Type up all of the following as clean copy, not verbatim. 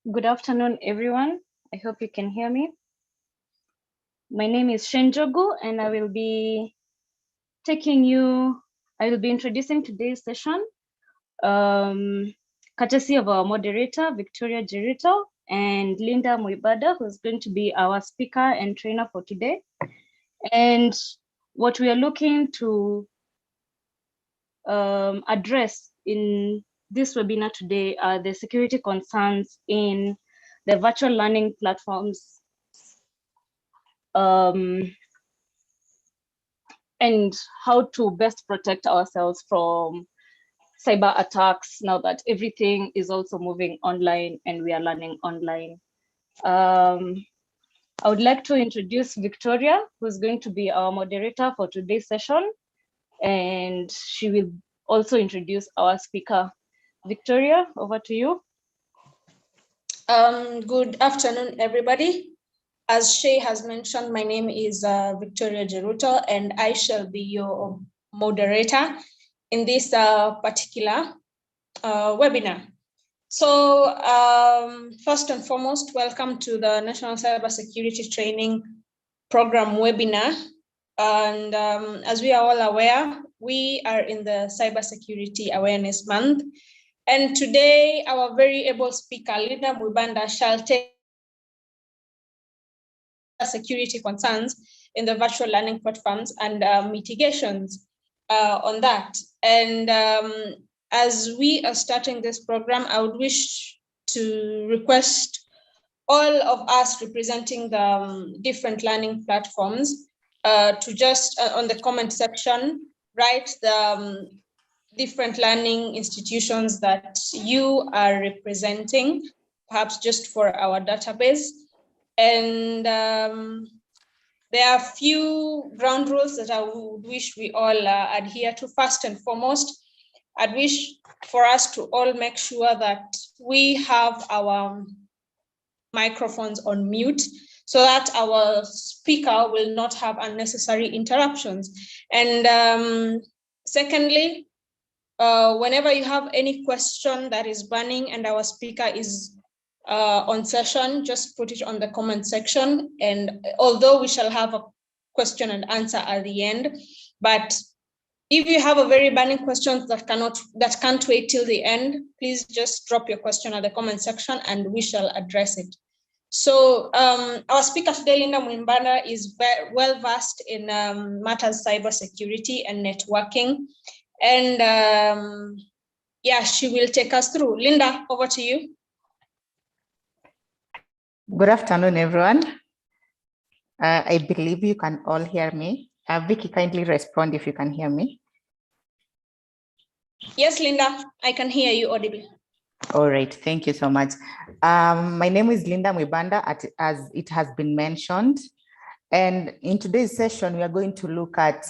Good afternoon, everyone. I hope you can hear me. My name is Shenjogu, and I will be introducing today's session, courtesy of our moderator, Victoria Jerito, and Linda Muibada, who's going to be our speaker and trainer for today. And what we are looking to address in this webinar today are the security concerns in the virtual learning platforms and how to best protect ourselves from cyber attacks now that everything is also moving online and we are learning online. I would like to introduce Victoria, who's going to be our moderator for today's session, and she will also introduce our speaker. Victoria, over to you. Good afternoon, everybody. As Shay has mentioned, my name is Victoria Jeruto, and I shall be your moderator in this particular webinar. So first and foremost, welcome to the National Cybersecurity Training Program webinar. And as we are all aware, we are in the Cybersecurity Awareness Month. And today, our very able speaker, Linda Muibanda, shall take security concerns in the virtual learning platforms and mitigations on that. And as we are starting this program, I would wish to request all of us representing the different learning platforms to just on the comment section, write the different learning institutions that you are representing, perhaps just for our database. And there are a few ground rules that I would wish we all adhere to. First and foremost, I'd wish for us to all make sure that we have our microphones on mute so that our speaker will not have unnecessary interruptions. And secondly, whenever you have any question that is burning and our speaker is on session, just put it on the comment section. And although we shall have a question and answer at the end, but if you have a very burning question that can't wait till the end, please just drop your question at the comment section and we shall address it. So our speaker today, Linda Muibanda, is very well versed in matters cybersecurity and networking. And yeah, she will take us through. Linda, over to you. Good afternoon, everyone. I believe you can all hear me. Vicky, kindly respond if you can hear me. Yes, Linda, I can hear you audibly. All right, thank you so much. My name is Linda Muibanda, as it has been mentioned. And in today's session, we are going to look at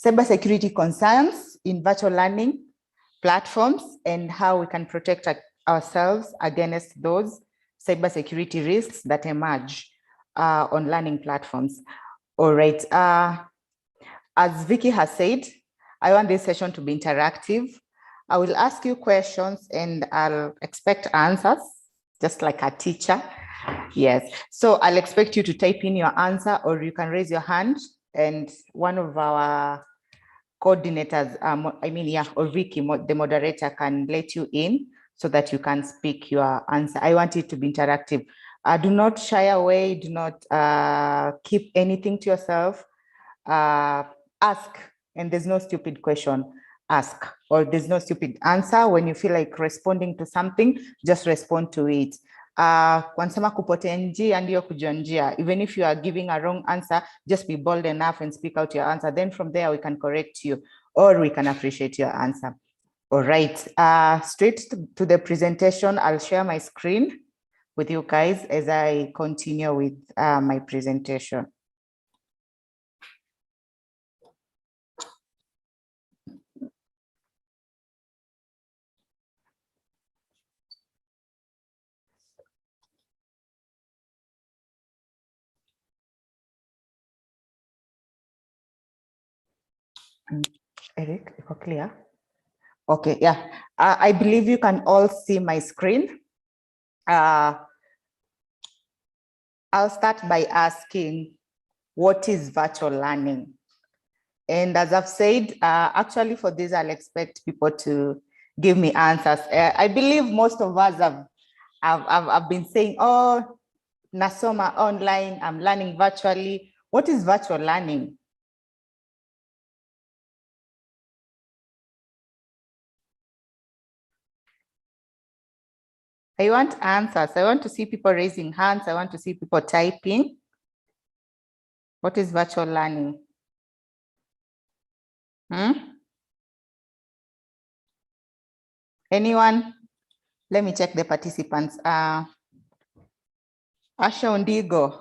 cybersecurity concerns in virtual learning platforms and how we can protect ourselves against those cybersecurity risks that emerge on learning platforms. All right, as Vicky has said, I want this session to be interactive. I will ask you questions and I'll expect answers, just like a teacher. Yes, so I'll expect you to type in your answer, or you can raise your hand and one of our coordinators, or Vicky, the moderator, can let you in so that you can speak your answer. I want it to be interactive. Do not shy away, do not keep anything to yourself. Ask, and there's no stupid question. Ask, or there's no stupid answer. When you feel like responding to something, just respond to it. Even if you are giving a wrong answer, just be bold enough and speak out your answer. Then from there, we can correct you or we can appreciate your answer. All right, straight to the presentation. I'll share my screen with you guys as I continue with my presentation. Eric, is it clear? Okay, yeah. I believe you can all see my screen. I'll start by asking, what is virtual learning? And as I've said, actually for this, I'll expect people to give me answers. I believe most of us have been saying, oh, Nasoma online, I'm learning virtually. What is virtual learning? I want answers. I want to see people raising hands. I want to see people typing. What is virtual learning? Anyone? Let me check the participants. Asha Undigo,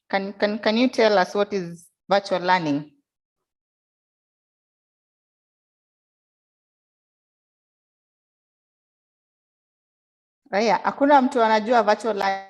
can you tell us what is virtual learning? Raya, hakuna mtu anajua virtual learning.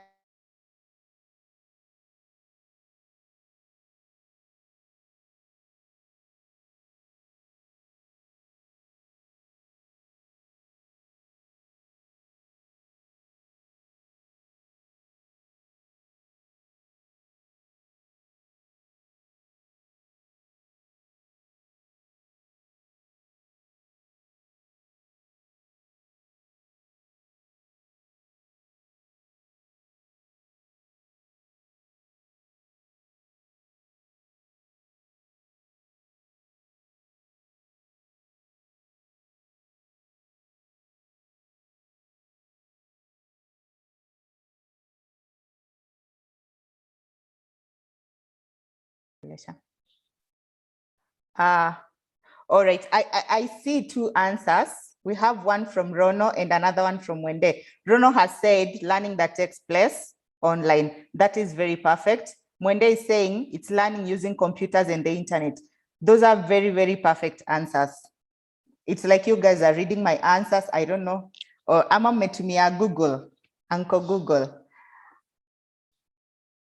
All right, I see two answers. We have one from Rono and another one from Wende. Rono has said learning that takes place online. That is very perfect. Wende is saying it's learning using computers and the internet. Those are very, very perfect answers. It's like you guys are reading my answers. I don't know. Or ama metumia Google, Uncle Google.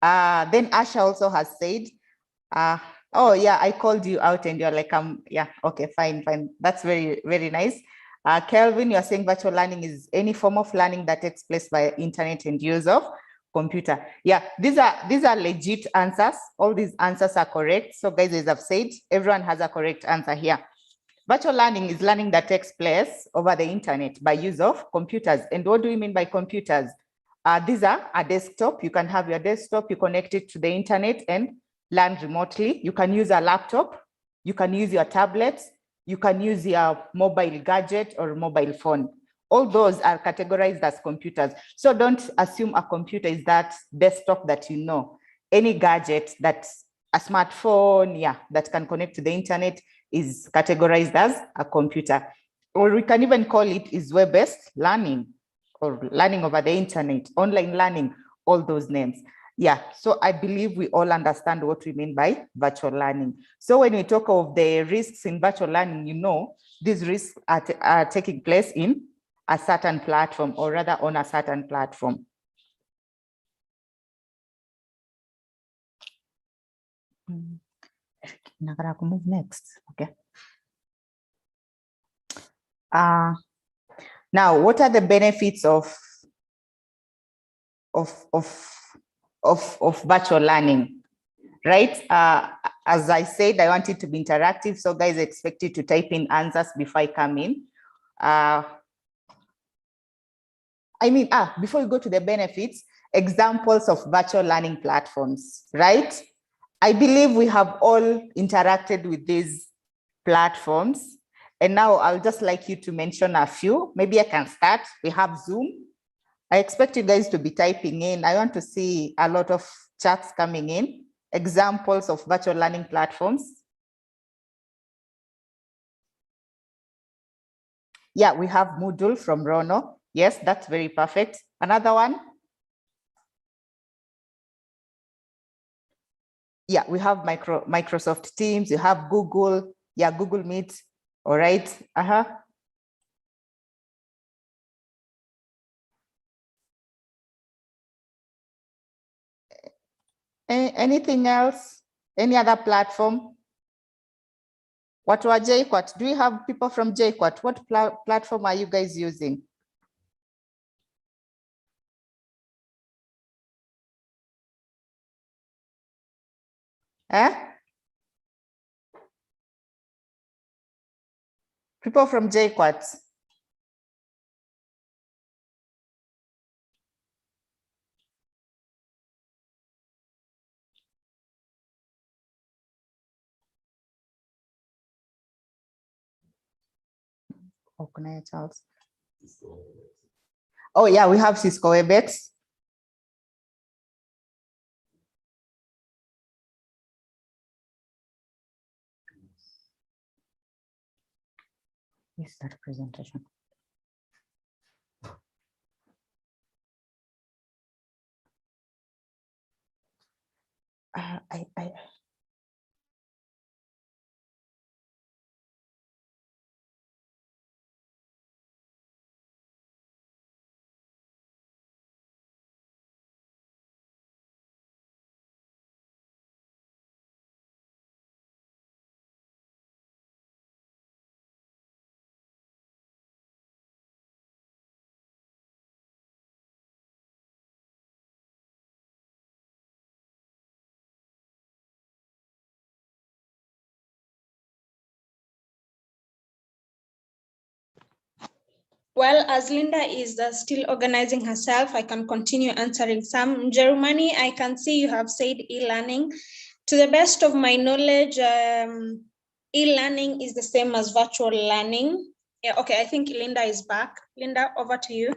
Then Asha also has said, oh yeah, I called you out and you're like, yeah, okay, fine. That's very, very nice. Kelvin, you're saying virtual learning is any form of learning that takes place by internet and use of computer. Yeah, these are legit answers. All these answers are correct. So guys, as I've said, everyone has a correct answer here. Virtual learning is learning that takes place over the internet by use of computers. And what do we mean by computers? These are a desktop. You can have your desktop, you connect it to the internet and learn remotely. You can use a laptop, you can use your tablet, you can use your mobile gadget or mobile phone. All those are categorized as computers. So don't assume a computer is that desktop that you know. Any gadget that's a smartphone, yeah, that can connect to the internet is categorized as a computer. Or we can even call it is web-based learning or learning over the internet, online learning, all those names. Yeah, so I believe we all understand what we mean by virtual learning. So when we talk of the risks in virtual learning, you know, these risks are taking place in a certain platform or rather on a certain platform. Now I can move next, okay. Now, what are the benefits of virtual learning, right? As I said, I want it to be interactive. So guys, expect you to type in answers before I come in. Before we go to the benefits, examples of virtual learning platforms, right? I believe we have all interacted with these platforms. And now I'll just like you to mention a few. Maybe I can start. We have Zoom. I expect you guys to be typing in. I want to see a lot of chats coming in. Examples of virtual learning platforms. Yeah, we have Moodle from Rono. Yes, that's very perfect. Another one. Yeah, we have Microsoft Teams. You have Google. Yeah, Google Meet. All right. Anything else? Any other platform? What were JQuat? Do you have people from JQuat? What platform are you guys using? People from JQuats. Okay, Charles. Oh yeah, we have Cisco WebEx. Is that presentation? Well, as Linda is still organizing herself, I can continue answering some. Germany, I can see you have said e-learning. To the best of my knowledge, e-learning is the same as virtual learning. Yeah, okay, I think Linda is back. Linda, over to you.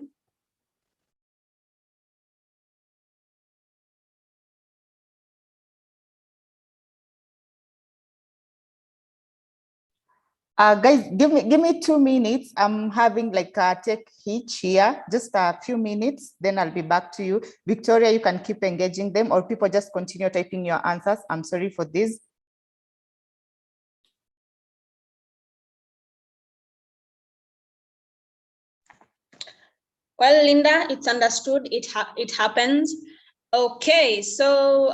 Guys, give me 2 minutes. I'm having like a tech hitch here, just a few minutes, then I'll be back to you. Victoria, you can keep engaging them, or people just continue typing your answers. I'm sorry for this. Well, Linda, it's understood. It happens. Okay, so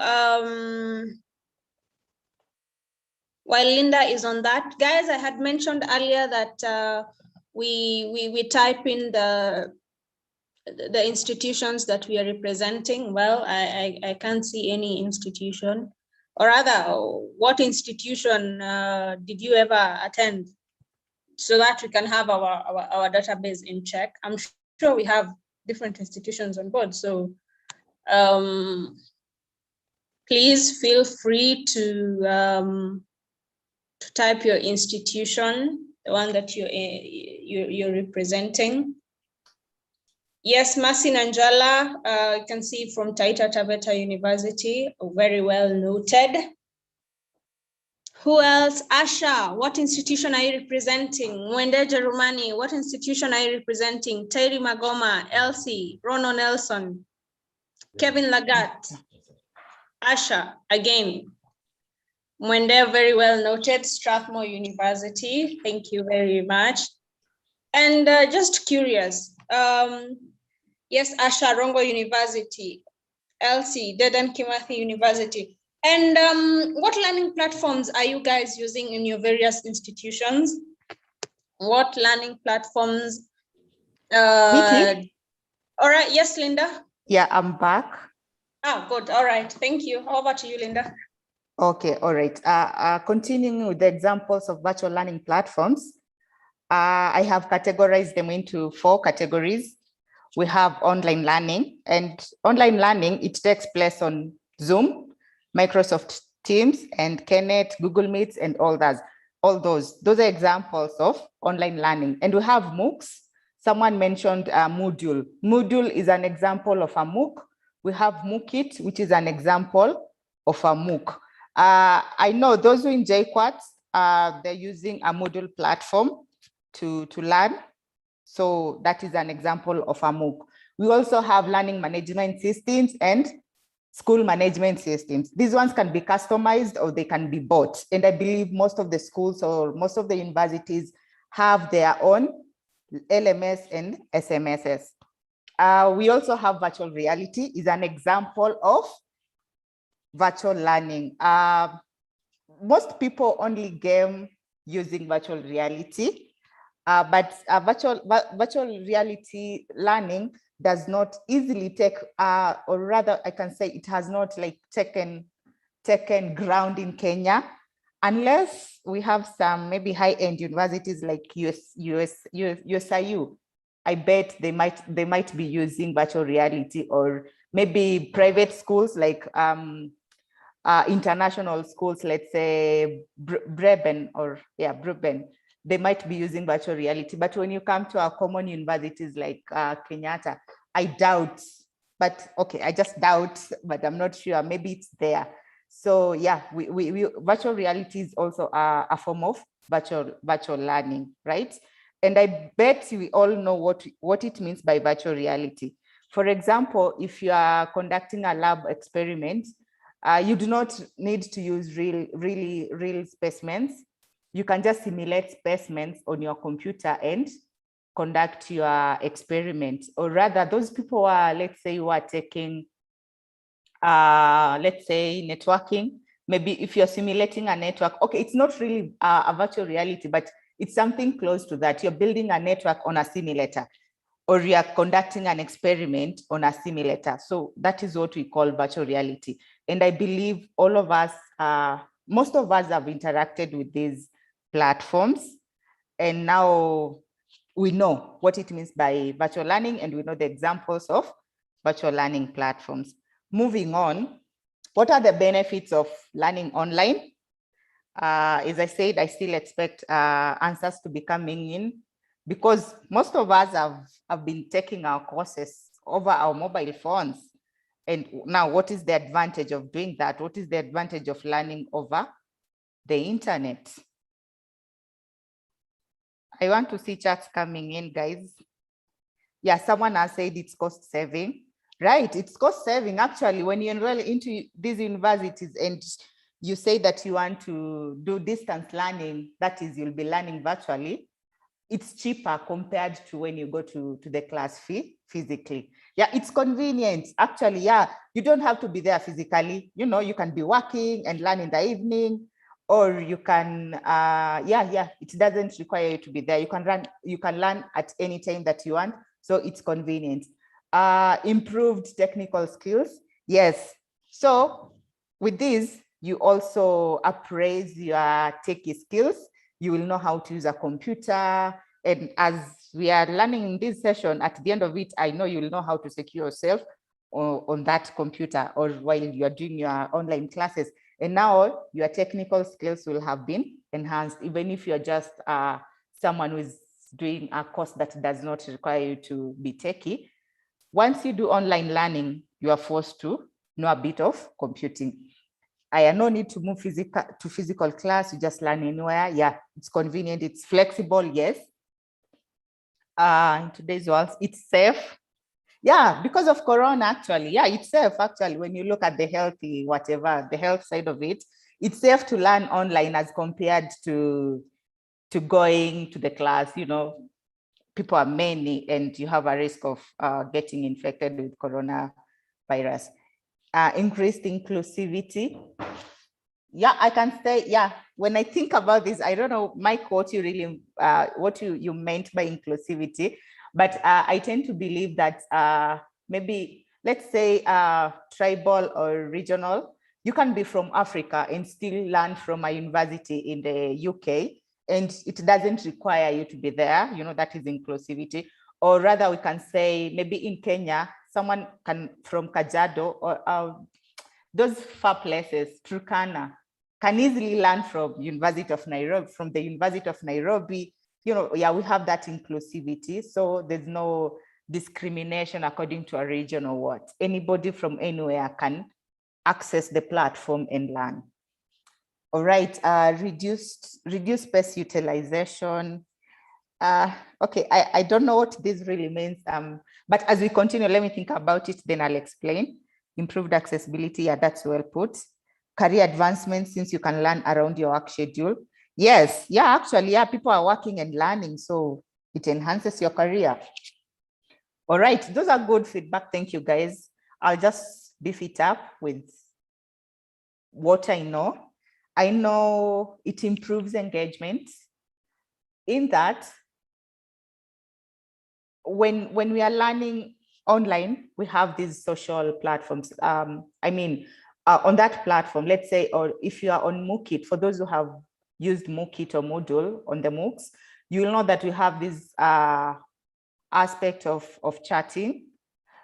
while Linda is on that, guys, I had mentioned earlier that we type in the institutions that we are representing. Well, I can't see any institution, or rather, what institution did you ever attend, so that we can have our database in check. I'm sure we have different institutions on board, so please feel free to type your institution, the one that you're representing. Yes, Mercy Nanjala, you can see from Taita Taveta University, very well noted. Who else? Asha, what institution are you representing? Mwende Jerumani, what institution are you representing? Terry Magoma, Elsie, Rono Nelson, Kevin Lagat, Asha, again. Mwende, very well noted, Strathmore University, thank you very much. And just curious, yes, Asha, Rongo University, Elsie, Dedan Kimathi University. And what learning platforms are you guys using in your various institutions? What learning platforms? Vicky? All right, yes, Linda? Yeah, I'm back. Ah, good, all right, thank you. How about you, Linda? Okay, all right. Continuing with the examples of virtual learning platforms, I have categorized them into 4 categories. We have online learning, and online learning, it takes place on Zoom, Microsoft Teams, and Kenneth, Google Meets, and all those. Those are examples of online learning. And we have MOOCs. Someone mentioned Moodle. Moodle is an example of a MOOC. We have MOOCit, which is an example of a MOOC. I know those who in JQuats, they're using a Moodle platform to learn. So that is an example of a MOOC. We also have learning management systems and school management systems. These ones can be customized or they can be bought. And I believe most of the schools or most of the universities have their own LMS and SMSs. We also have virtual reality is an example of virtual learning. Most people only game using virtual reality, but virtual reality learning does not easily take, or rather I can say it has not like taken taken ground in Kenya, unless we have some maybe high-end universities like USIU. I bet they might be using virtual reality, or maybe private schools like international schools, let's say Breben, they might be using virtual reality. But when you come to our common universities like Kenyatta, I doubt, but okay, I just doubt, but I'm not sure, maybe it's there. So yeah, we virtual reality is also a form of virtual learning, right? And I bet we all know what it means by virtual reality. For example, if you are conducting a lab experiment, you do not need to use real specimens. You can just simulate specimens on your computer and conduct your experiment. Or rather, those people are, let's say, who are taking, let's say, networking. Maybe if you're simulating a network, okay, it's not really a virtual reality, but it's something close to that. You're building a network on a simulator, or you are conducting an experiment on a simulator. So that is what we call virtual reality. And I believe all of us, most of us have interacted with these platforms, and now we know what it means by virtual learning, and we know the examples of virtual learning platforms. Moving on, what are the benefits of learning online? As I said, I still expect answers to be coming in, because most of us have been taking our courses over our mobile phones. And now, what is the advantage of doing that? What is the advantage of learning over the internet? I want to see chats coming in, guys. Yeah, someone has said it's cost saving. Right, it's cost saving. Actually, when you enroll into these universities and you say that you want to do distance learning, that is, you'll be learning virtually, it's cheaper compared to when you go to the class physically. Yeah, it's convenient. Actually, yeah, you don't have to be there physically. You know, you can be working and learn in the evening, or you can, it doesn't require you to be there. You can learn at any time that you want. So it's convenient. Improved technical skills. Yes. So with this, you also appraise your techie skills. You will know how to use a computer. And as we are learning in this session, at the end of it, I know you'll know how to secure yourself on that computer, or while you're doing your online classes. And now your technical skills will have been enhanced, even if you're just someone who is doing a course that does not require you to be techie. Once you do online learning, you are forced to know a bit of computing. I have no need to move physical class. You just learn anywhere. Yeah, it's convenient. It's flexible. Yes. In today's world, it's safe. Yeah, because of Corona, actually. Yeah, it's safe, actually. When you look at the health side of it, it's safe to learn online as compared to going to the class. You know, people are many, and you have a risk of getting infected with coronavirus. Increased inclusivity. Yeah, I can say, yeah, when I think about this, I don't know, Mike, what you meant by inclusivity, but I tend to believe that maybe, let's say, tribal or regional, you can be from Africa and still learn from a university in the UK, and it doesn't require you to be there. You know, that is inclusivity. Or rather, we can say maybe in Kenya, someone from Kajiado or those far places, Turkana, can easily learn from the University of Nairobi. You know, yeah, we have that inclusivity. So there's no discrimination according to a region or what. Anybody from anywhere can access the platform and learn. All right, reduced space utilization. Okay, I don't know what this really means, but as we continue, let me think about it, then I'll explain. Improved accessibility, yeah, that's well put. Career advancement, since you can learn around your work schedule. Yes, yeah, actually, yeah, people are working and learning, so it enhances your career. All right, those are good feedback. Thank you, guys. I'll just beef it up with what I know. I know it improves engagement in that when we are learning online, we have these social platforms. I mean, on that platform, let's say, or if you are on MOOCit, for those who have used MOOCit or Moodle on the MOOCs, you will know that we have this aspect of chatting.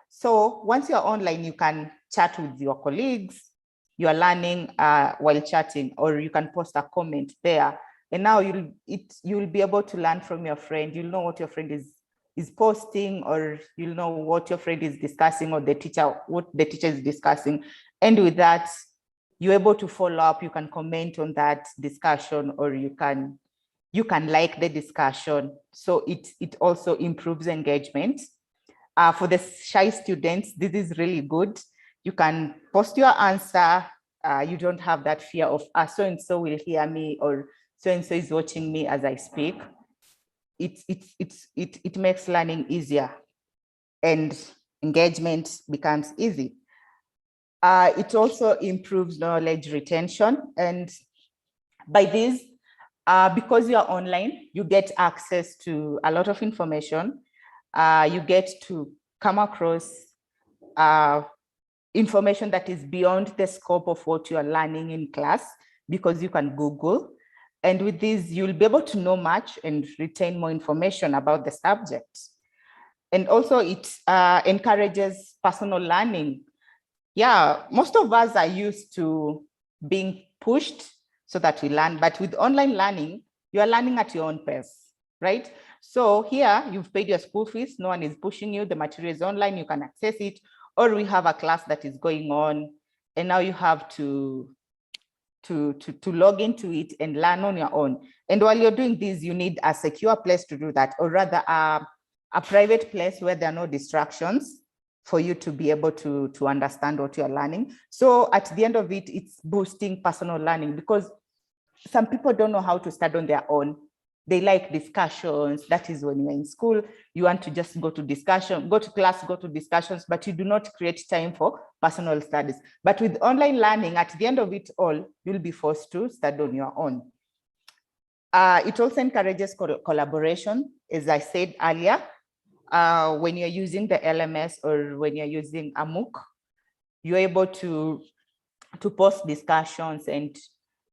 So once you're online, you can chat with your colleagues, you are learning while chatting, or you can post a comment there. And now you'll be able to learn from your friend. You'll know what your friend is posting, or you'll know what your friend is discussing, or what the teacher is discussing. And with that, you're able to follow up. You can comment on that discussion, or you can like the discussion. So it also improves engagement. For the shy students, this is really good. You can post your answer. You don't have that fear of so-and-so will hear me, or so-and-so is watching me as I speak. It makes learning easier, and engagement becomes easy. It also improves knowledge retention. And by this, because you're online, you get access to a lot of information. You get to come across information that is beyond the scope of what you are learning in class, because you can Google. And with this, you'll be able to know much and retain more information about the subject. And also it encourages personal learning. Yeah, most of us are used to being pushed so that we learn, but with online learning, you are learning at your own pace, right? So here you've paid your school fees, no one is pushing you, the material is online, you can access it, or we have a class that is going on, and now you have to log into it and learn on your own. And while you're doing this, you need a secure place to do that, or rather a private place where there are no distractions for you to be able to understand what you're learning. So at the end of it, it's boosting personal learning, because some people don't know how to study on their own. They like discussions. That is when you're in school, you want to just go to class, go to discussions, but you do not create time for personal studies. But with online learning, at the end of it all, you'll be forced to study on your own. It also encourages collaboration, as I said earlier. When you're using the LMS or when you're using a MOOC, you're able to post discussions, and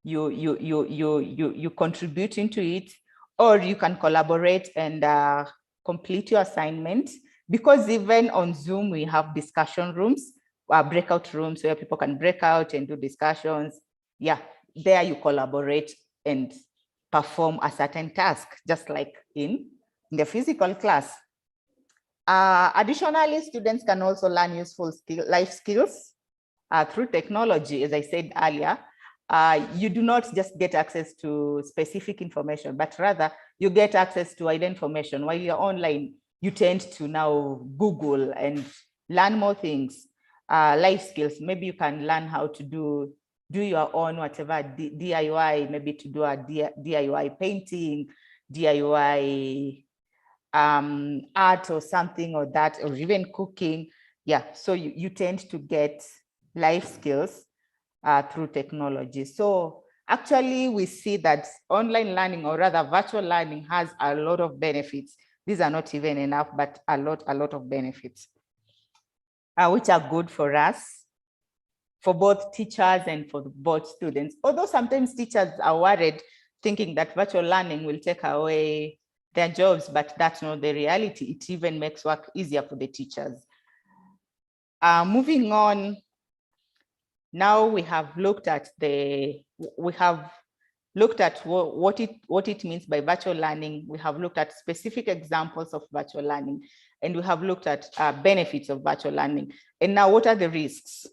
you contribute into it, or you can collaborate and complete your assignment. Because even on Zoom, we have discussion rooms, breakout rooms where people can break out and do discussions. Yeah, there you collaborate and perform a certain task, just like in the physical class. Additionally, students can also learn useful life skills through technology. As I said earlier, you do not just get access to specific information, but rather you get access to wider information. While you're online, you tend to now Google and learn more things, life skills. Maybe you can learn how to do your own whatever DIY, maybe to do a DIY painting, DIY art or something, or that, or even cooking. Yeah, so you tend to get life skills through technology. So actually we see that online learning, or rather virtual learning, has a lot of benefits. These are not even enough, but a lot of benefits, which are good for us, for both teachers and for both students. Although sometimes teachers are worried, thinking that virtual learning will take away their jobs, but that's not the reality. It even makes work easier for the teachers. Moving on, now we have looked at what it means by virtual learning. We have looked at specific examples of virtual learning, and we have looked at benefits of virtual learning. And now, what are the risks?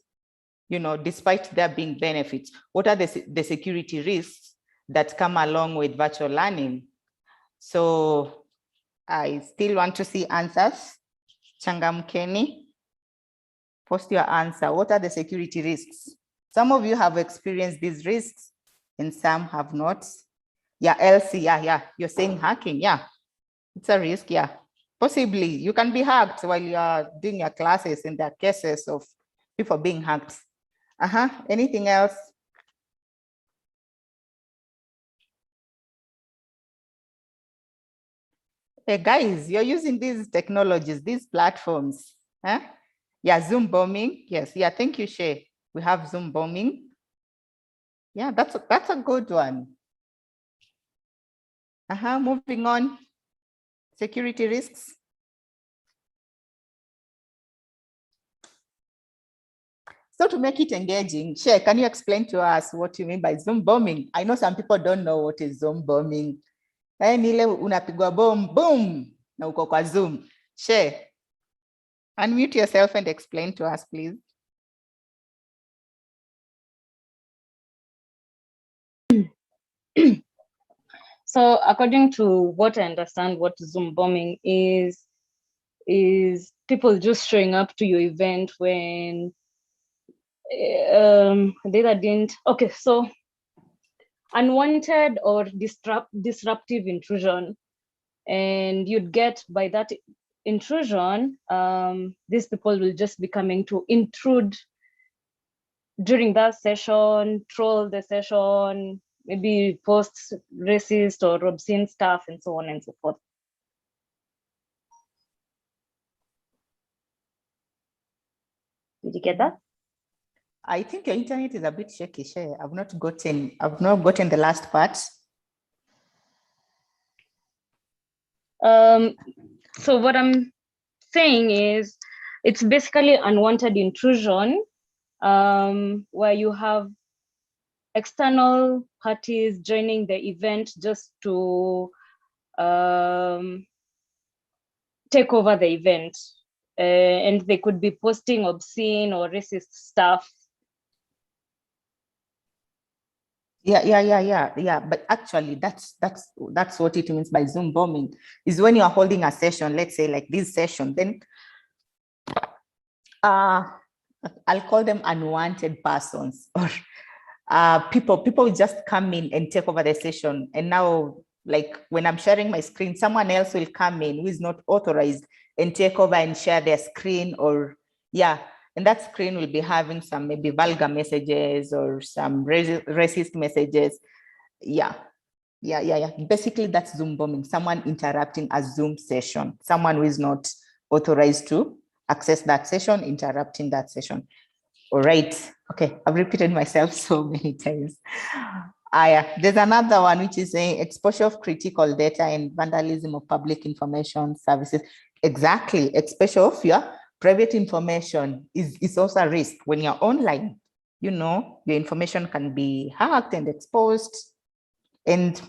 You know, despite there being benefits, what are the security risks that come along with virtual learning? So I still want to see answers. Changamkeni, post your answer. What are the security risks? Some of you have experienced these risks and some have not. Yeah, Elsie, yeah. You're saying hacking, yeah. It's a risk, yeah. Possibly, you can be hacked while you are doing your classes, and there are cases of people being hacked. Anything else? Hey guys, you're using these technologies, these platforms. Huh? Yeah, Zoom bombing. Yes, yeah, thank you, Shay. We have Zoom bombing. Yeah, that's a good one. Moving on. Security risks. So to make it engaging, Shay, can you explain to us what you mean by Zoom bombing? I know some people don't know what is Zoom bombing. Nile unapigwa boom na uko kwa Zoom. Shay, unmute yourself and explain to us, please. So according to what I understand, what Zoom bombing is people just showing up to your event when they that didn't. Okay, so unwanted or disruptive intrusion, and you'd get by that intrusion, these people will just be coming to intrude during that session, troll the session, maybe post racist or obscene stuff, and so on and so forth. Did you get that? I think your internet is a bit shaky, Shay. I've not gotten the last part. So what I'm saying is, it's basically unwanted intrusion, where you have external parties joining the event just to take over the event, and they could be posting obscene or racist stuff. Yeah. But actually, that's what it means by Zoom bombing. Is when you are holding a session, let's say like this session, then I'll call them unwanted persons, or people just come in and take over the session. And now, like when I'm sharing my screen, someone else will come in who is not authorized and take over and share their screen, or and that screen will be having some maybe vulgar messages or some racist messages. Yeah. Basically, that's Zoom bombing. Someone interrupting a Zoom session. Someone who is not authorized to access that session, interrupting that session. All right. Okay, I've repeated myself so many times. There's another one, which is saying exposure of critical data and vandalism of public information services. Exactly. Exposure of your private information is also a risk. When you're online, your information can be hacked and exposed. And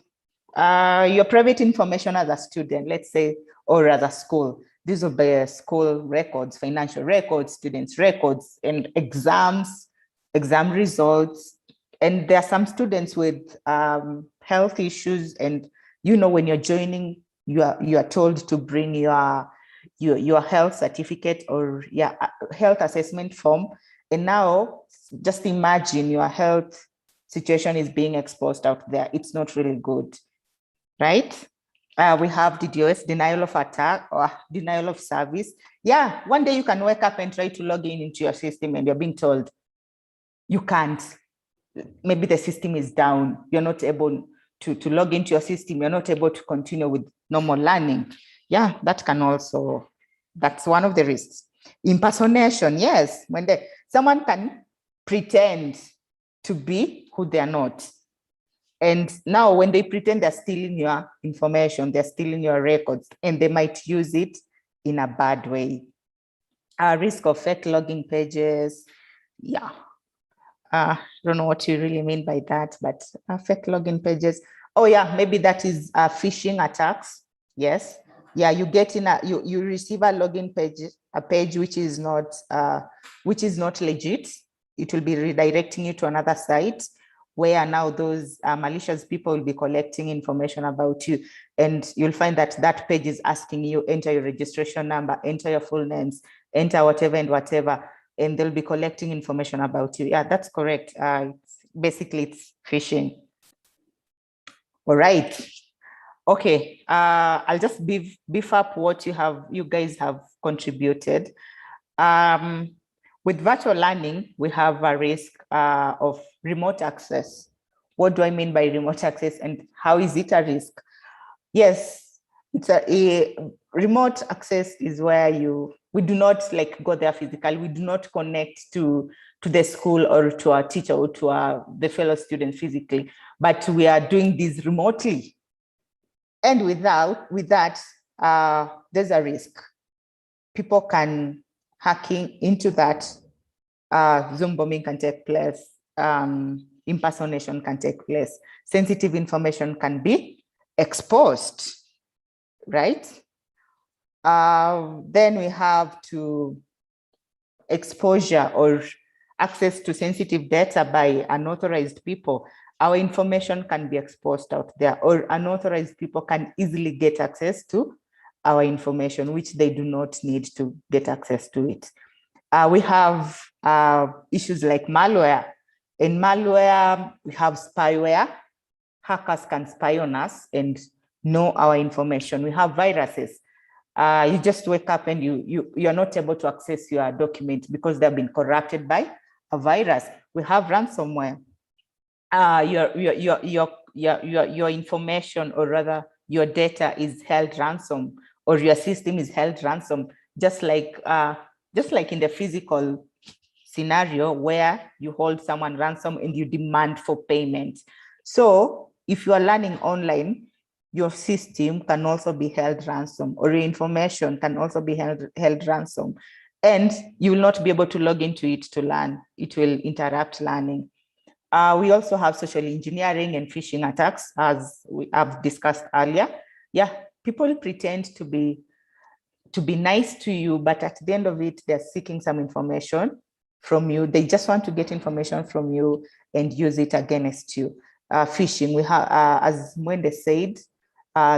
your private information as a student, let's say, or as a school, these will be school records, financial records, students' records, and exam results. And there are some students with health issues, and when you're joining, you are told to bring your health certificate or health assessment form. And now, just imagine your health situation is being exposed out there. It's not really good, right? We have DDoS, denial of attack or denial of service. Yeah, one day you can wake up and try to log in into your system and you're being told you can't. Maybe the system is down. You're not able to log into your system. You're not able to continue with normal learning. Yeah, that's one of the risks. Impersonation, yes. When someone can pretend to be who they are not. And now when they pretend they're stealing your information, they're stealing your records, and they might use it in a bad way. Risk of fake login pages. Yeah. I don't know what you really mean by that, but fake login pages. Oh yeah, maybe that is phishing attacks. Yes. Yeah, you get in you receive a login page, a page which is not legit. It will be redirecting you to another site, where now those malicious people will be collecting information about you. And you'll find that page is asking you, enter your registration number, enter your full names, enter whatever and whatever, and they'll be collecting information about you. Yeah, that's correct. Basically, it's phishing. All right. Okay, I'll just beef up what you guys have contributed. With virtual learning, we have a risk of remote access. What do I mean by remote access, and how is it a risk? Yes, it's a remote access is where we do not go there physically. We do not connect to the school or to our teacher or to the fellow students physically, but we are doing this remotely. And with that, there's a risk. People can hacking into that. Zoom bombing can take place. Impersonation can take place. Sensitive information can be exposed, right? Then we have to exposure or access to sensitive data by unauthorized people. Our information can be exposed out there, or unauthorized people can easily get access to our information, which they do not need to get access to it. We have issues like malware. In malware, we have spyware. Hackers can spy on us and know our information. We have viruses. You just wake up and you're not able to access your document because they've been corrupted by a virus. We have ransomware. Your information, or rather your data, is held ransom, or your system is held ransom, just like in the physical scenario where you hold someone ransom and you demand for payment. So if you are learning online, your system can also be held ransom, or your information can also be held ransom, and you will not be able to log into it to learn. It will interrupt learning. We also have social engineering and phishing attacks, as we have discussed earlier. Yeah, people pretend to be nice to you, but at the end of it, they're seeking some information from you. They just want to get information from you and use it against you. Phishing, we have, as Mwende said,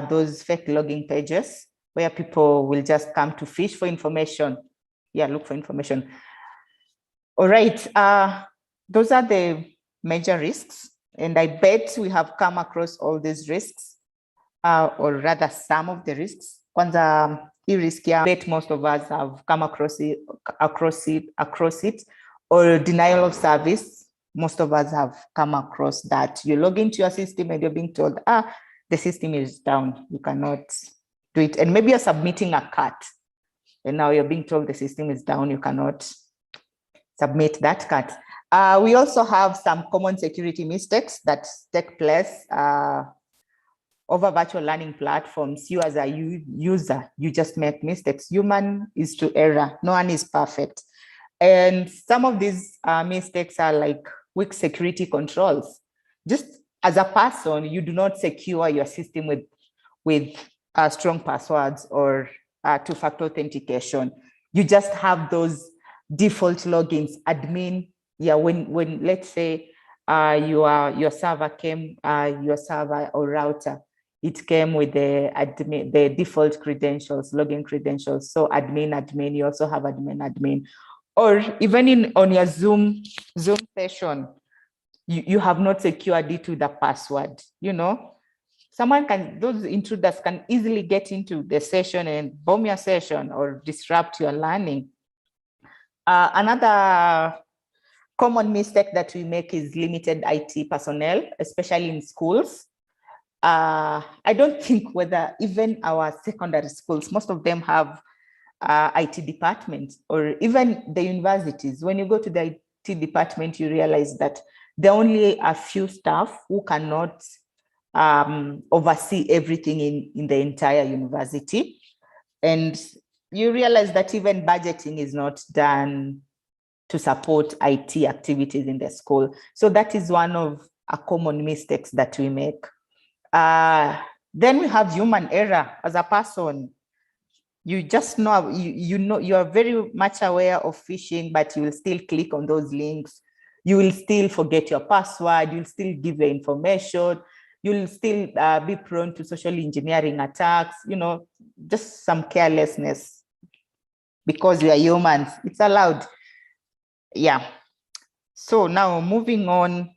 those fake login pages where people will just come to fish for information. Yeah, look for information. All right, those are the major risks. And I bet we have come across all these risks, or rather some of the risks. Kwanza, risk, I bet most of us have come across it, or denial of service. Most of us have come across that. You log into your system and you're being told, the system is down, you cannot do it. And maybe you're submitting a cut, and now you're being told the system is down, you cannot submit that cut. We also have some common security mistakes that take place over virtual learning platforms. You as a user, you just make mistakes. Human is to error, no one is perfect. And some of these mistakes are like weak security controls. Just as a person, you do not secure your system with strong passwords or two-factor authentication. You just have those default logins. Admin, yeah, when let's say your server came, your server or router, it came with the default credentials, login credentials. So admin, you also have admin. Or even on your Zoom session, you have not secured it with the password. Those intruders can easily get into the session and bomb your session or disrupt your learning. Another common mistake that we make is limited IT personnel, especially in schools. I don't think whether even our secondary schools, most of them have IT departments, or even the universities. When you go to the IT department, you realize that there are only a few staff who cannot oversee everything in the entire university. And you realize that even budgeting is not done to support IT activities in the school. So that is one of a common mistakes that we make. Then we have human error. As a person, you just know, you are very much aware of phishing, but you will still click on those links. You will still forget your password. You'll still give your information. You'll still be prone to social engineering attacks, just some carelessness, because we are humans. It's allowed. Yeah. So now moving on,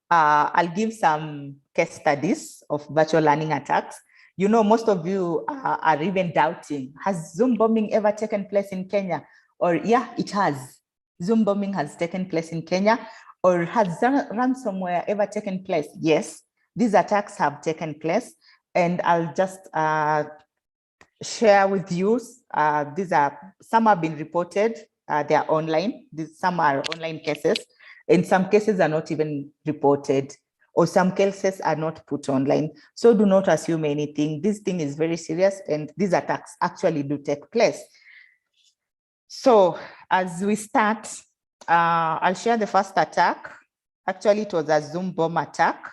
I'll give some case studies of virtual learning attacks. Most of you are even doubting, has Zoom bombing ever taken place in Kenya? Or yeah, it has. Zoom bombing has taken place in Kenya. Or has ransomware ever taken place? Yes, these attacks have taken place. And I'll just share with you, some have been reported they are online. Some are online cases, and some cases are not even reported, or some cases are not put online. So do not assume anything. This thing is very serious, and these attacks actually do take place. So as we start, I'll share the first attack. Actually, it was a Zoom bomb attack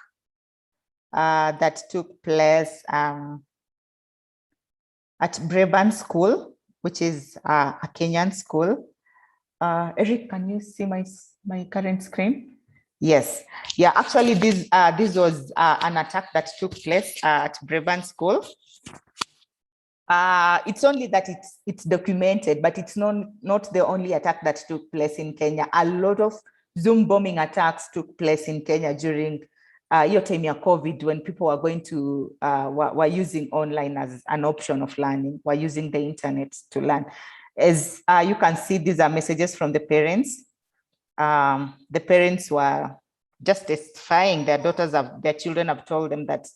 that took place at Breban School, which is a Kenyan school. Eric, can you see my current screen? Yes. Yeah, actually, this was an attack that took place at Breban School. It's only that it's documented, but it's not the only attack that took place in Kenya. A lot of Zoom bombing attacks took place in Kenya during your time of COVID, when people were going to were using online as an option of learning, were using the internet to learn. As you can see, these are messages from the parents. The parents were just testifying. Their children have told them that,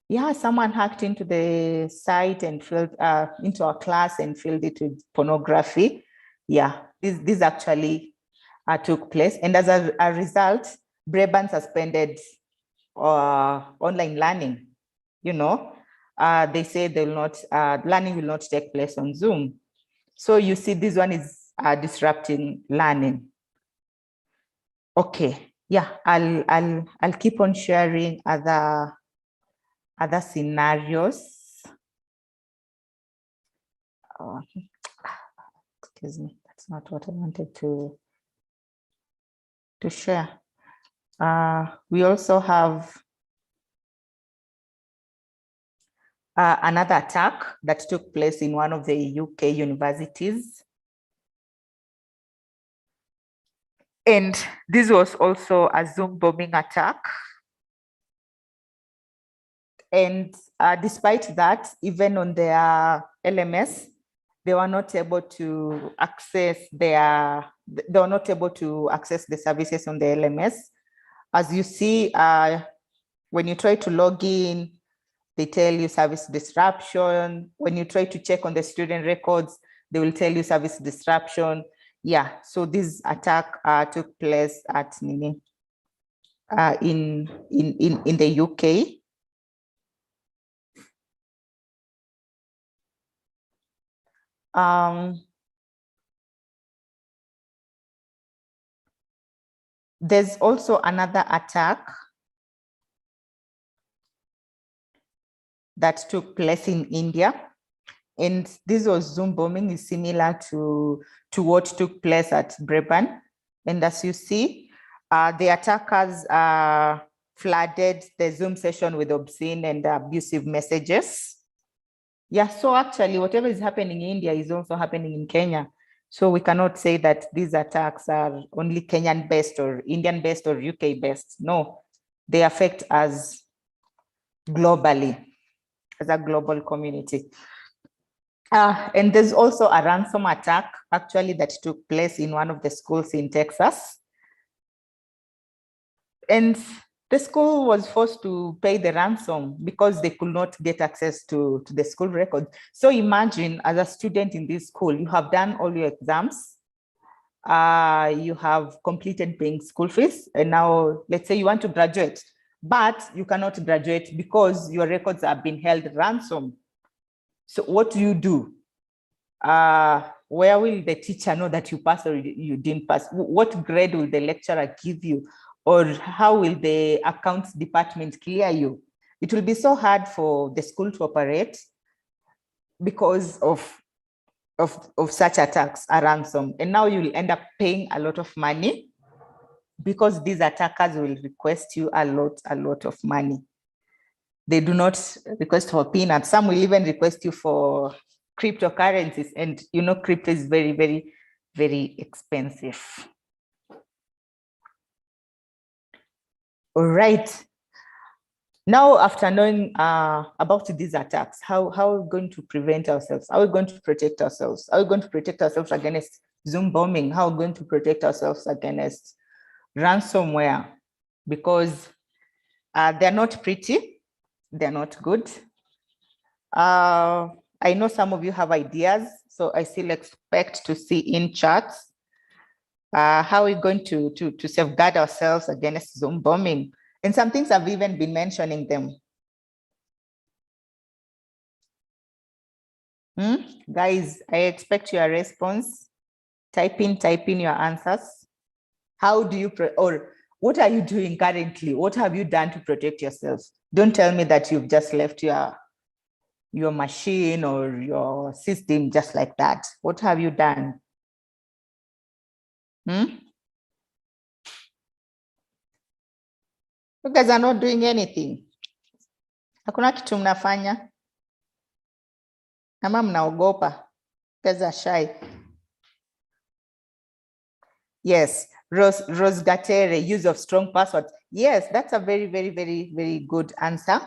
yeah, someone hacked into the site and filled into our class and filled it with pornography. Yeah, this actually took place. And as a result, Breban suspended online learning. They say they will not, learning will not take place on Zoom. So you see, this one is disrupting learning. Okay, yeah, I'll keep on sharing other scenarios. Excuse me, that's not what I wanted to share. We also have another attack that took place in one of the UK universities. And this was also a Zoom bombing attack. And despite that, even on their LMS, they were not able to access the services on the LMS. As you see, when you try to log in, they tell you service disruption. When you try to check on the student records, they will tell you service disruption. Yeah, so this attack took place at in the UK. There's also another attack that took place in India. And this was Zoom bombing, is similar to what took place at Breban. And as you see, the attackers flooded the Zoom session with obscene and abusive messages. Yeah, so actually whatever is happening in India is also happening in Kenya. So we cannot say that these attacks are only Kenyan based or Indian based or UK based. No, they affect us globally, as a global community. And there's also a ransom attack actually that took place in one of the schools in Texas. And the school was forced to pay the ransom because they could not get access to the school records. So imagine, as a student in this school, you have done all your exams, you have completed paying school fees, and now let's say you want to graduate, but you cannot graduate because your records have been held ransom. So what do you do? Where will the teacher know that you passed or you didn't pass? What grade will the lecturer give you? Or how will the accounts department clear you? It will be so hard for the school to operate because of such attacks, a ransom. And now you will end up paying a lot of money because these attackers will request you a lot of money. They do not request for peanuts. Some will even request you for cryptocurrencies. And crypto is very, very, very expensive. All right. Now, after knowing about these attacks, how are we going to prevent ourselves? How are we going to protect ourselves? How are we going to protect ourselves against Zoom bombing? How are we going to protect ourselves against ransomware? Because they're not pretty, they're not good. I know some of you have ideas, so I still expect to see in chats How are we going to safeguard ourselves against Zoom bombing? And some things I've even been mentioning them. Guys, I expect your response. Type in your answers. How do you, or what are you doing currently? What have you done to protect yourself? Don't tell me that you've just left your machine or your system just like that. What have you done? You guys are not doing anything. Hakuna kitu mnafanya. Ama mnaogopa. You guys are shy. Yes, Rose Gatere, use of strong passwords. Yes, that's a very, very, very, very good answer.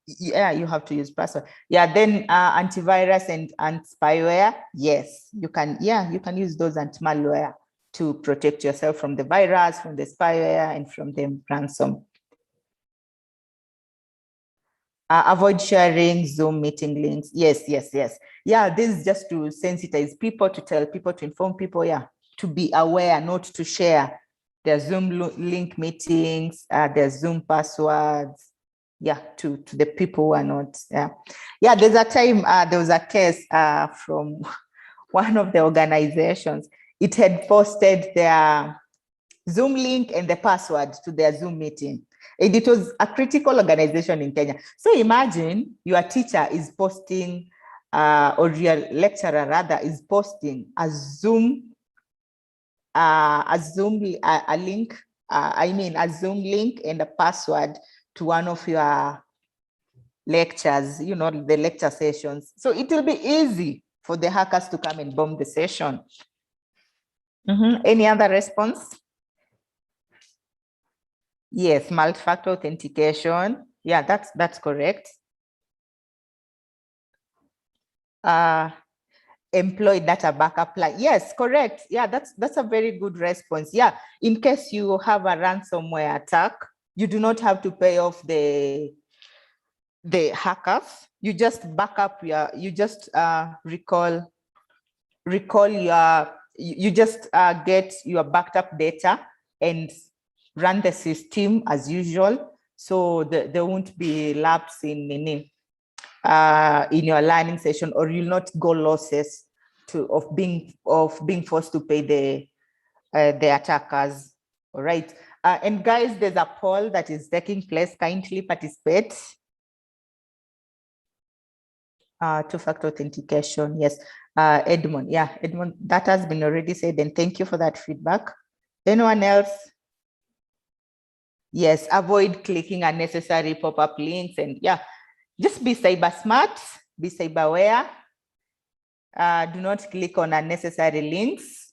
Yeah, you have to use password. Yeah, then antivirus and spyware. Yes, you can. Yeah, you can use those anti-malware to protect yourself from the virus, from the spyware, and from the ransom. Avoid sharing Zoom meeting links. Yes. Yeah, this is just to sensitize people, to tell people, to inform people, yeah, to be aware, not to share their Zoom link meetings, their Zoom passwords, yeah, to the people who are not, yeah. There's a time, there was a case from one of the organizations. It had posted their Zoom link and the password to their Zoom meeting. And it was a critical organization in Kenya. So imagine your teacher is posting, or your lecturer rather is posting a Zoom link, a Zoom link and a password to one of your lectures, the lecture sessions. So it will be easy for the hackers to come and bomb the session. Any other response? Yes, multi-factor authentication. Yeah, that's correct. Employee data backup plan. Yes, correct. Yeah, that's a very good response. Yeah, in case you have a ransomware attack, you do not have to pay off the hackers. You just back up you just recall your, you just get your backed up data and run the system as usual. So there won't be lapse in your learning session, or you'll not go losses of being forced to pay the attackers. All right. And guys, there's a poll that is taking place. Kindly participate. Two-factor authentication. Yes. Edmond. Yeah, Edmond, that has been already said, and thank you for that feedback. Anyone else? Yes, avoid clicking unnecessary pop-up links, and yeah, just be cyber smart, be cyber aware. Do not click on unnecessary links.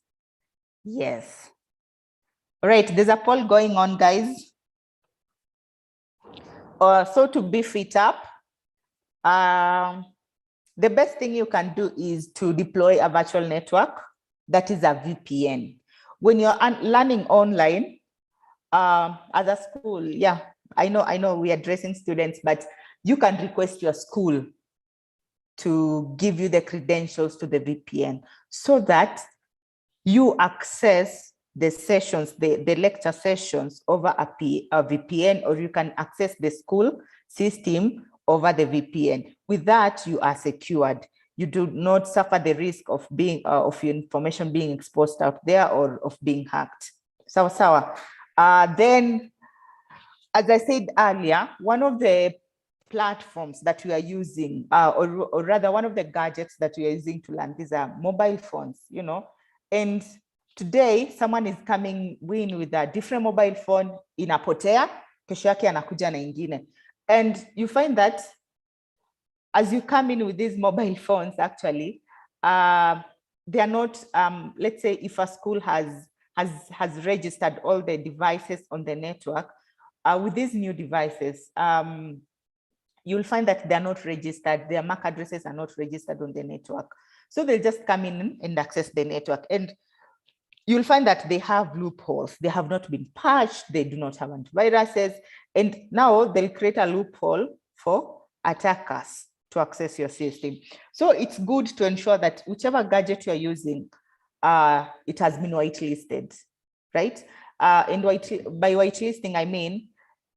Yes. All right, there's a poll going on, guys. So to beef it up, the best thing you can do is to deploy a virtual network that is a VPN. When you're learning online, as a school, yeah, I know we are addressing students, but you can request your school to give you the credentials to the VPN so that you access the sessions, the lecture sessions over a VPN, or you can access the school system over the VPN. With that, you are secured. You do not suffer the risk of being of your information being exposed out there or of being hacked. Sawa. Then, as I said earlier, one of the platforms that we are using, or rather one of the gadgets that we are using to learn, these are mobile phones, and today someone is coming in with a different mobile phone, inapotea, kesho yake anakuja na ingine. And you find that as you come in with these mobile phones, actually, they are not, let's say if a school has registered all the devices on the network, with these new devices, you'll find that they're not registered, their MAC addresses are not registered on the network. So they'll just come in and access the network. And you'll find that they have loopholes. They have not been patched, they do not have antiviruses. And now they'll create a loophole for attackers to access your system. So it's good to ensure that whichever gadget you're using, it has been whitelisted, right? And by whitelisting, I mean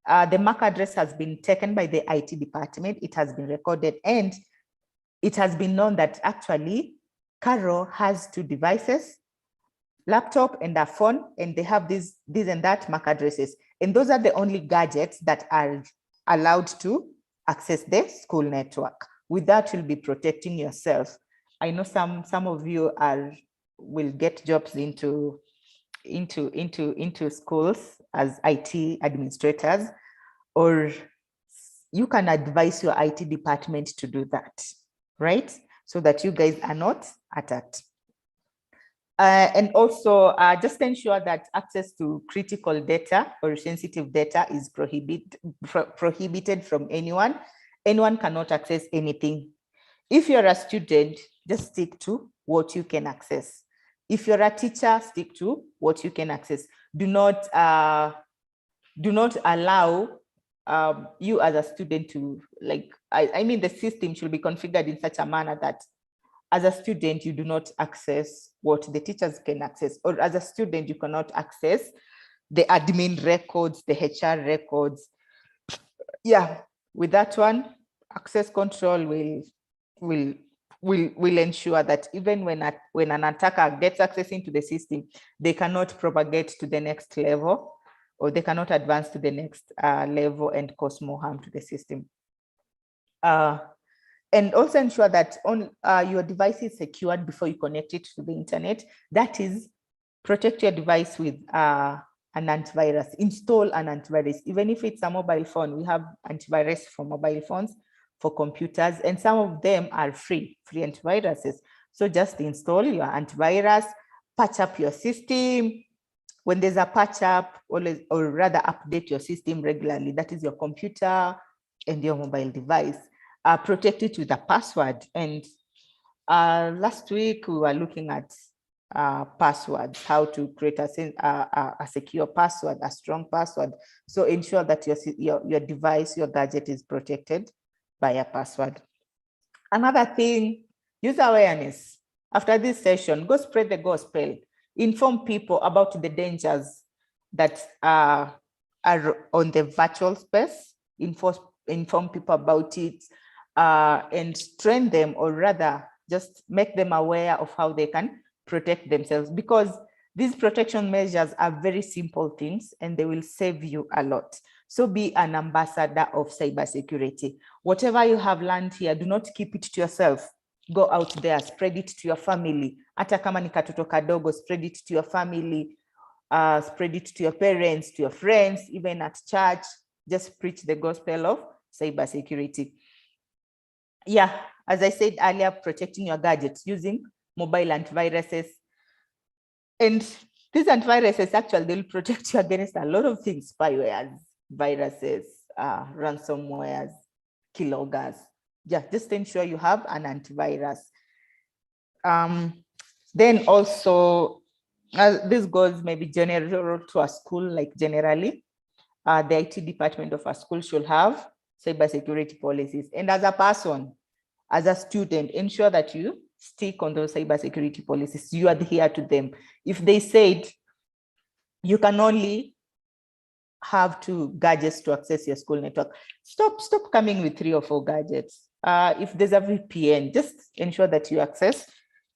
the MAC address has been taken by the IT department, it has been recorded, and it has been known that actually Carol has 2 devices, laptop and a phone, and they have these and that MAC addresses. And those are the only gadgets that are allowed to access the school network. With that, you'll be protecting yourself. I know some of you will get jobs into schools as IT administrators, or you can advise your IT department to do that, right? So that you guys are not attacked. And also just ensure that access to critical data or sensitive data is prohibited from anyone. Anyone cannot access anything. If you're a student, just stick to what you can access. If you're a teacher, stick to what you can access. Do not allow you as a student to, like, I mean, the system should be configured in such a manner that as a student, you do not access what the teachers can access, or as a student, you cannot access the admin records, the HR records. Yeah, with that one, access control will ensure that even when an attacker gets access into the system, they cannot propagate to the next level, or they cannot advance to the next level and cause more harm to the system. And also ensure that your device is secured before you connect it to the internet. That is, protect your device with an antivirus. Install an antivirus. Even if it's a mobile phone, we have antivirus for mobile phones, for computers, and some of them are free antiviruses. So just install your antivirus, patch up your system. When there's a patch up, or rather update your system regularly. That is your computer and your mobile device. Protect it with a password. And last week we were looking at passwords, how to create a secure password, a strong password. So ensure that your device, your gadget is protected by a password. Another thing, use awareness. After this session, go spread the gospel. Inform people about the dangers that are on the virtual space. Inform people about it, and train them, or rather just make them aware of how they can protect themselves, because these protection measures are very simple things and they will save you a lot. So be an ambassador of cybersecurity. Whatever you have learned here, do not keep it to yourself. Go out there, spread it to your family. Hata kama ni katoto kadogo, spread it to your family, spread it to your parents, to your friends, even at church. Just preach the gospel of cybersecurity. Yeah, as I said earlier, protecting your gadgets using mobile antiviruses. And these antiviruses, actually, they'll protect you against a lot of things: spywares, viruses, ransomwares, keyloggers. Yeah, just ensure you have an antivirus. Then also, this goes maybe general to a school, like generally, the IT department of a school should have cybersecurity policies. And as a person, as a student, ensure that you stick on those cybersecurity policies, you adhere to them. If they said you can only have 2 gadgets to access your school network, stop coming with 3 or 4 gadgets. If there's a VPN, just ensure that you access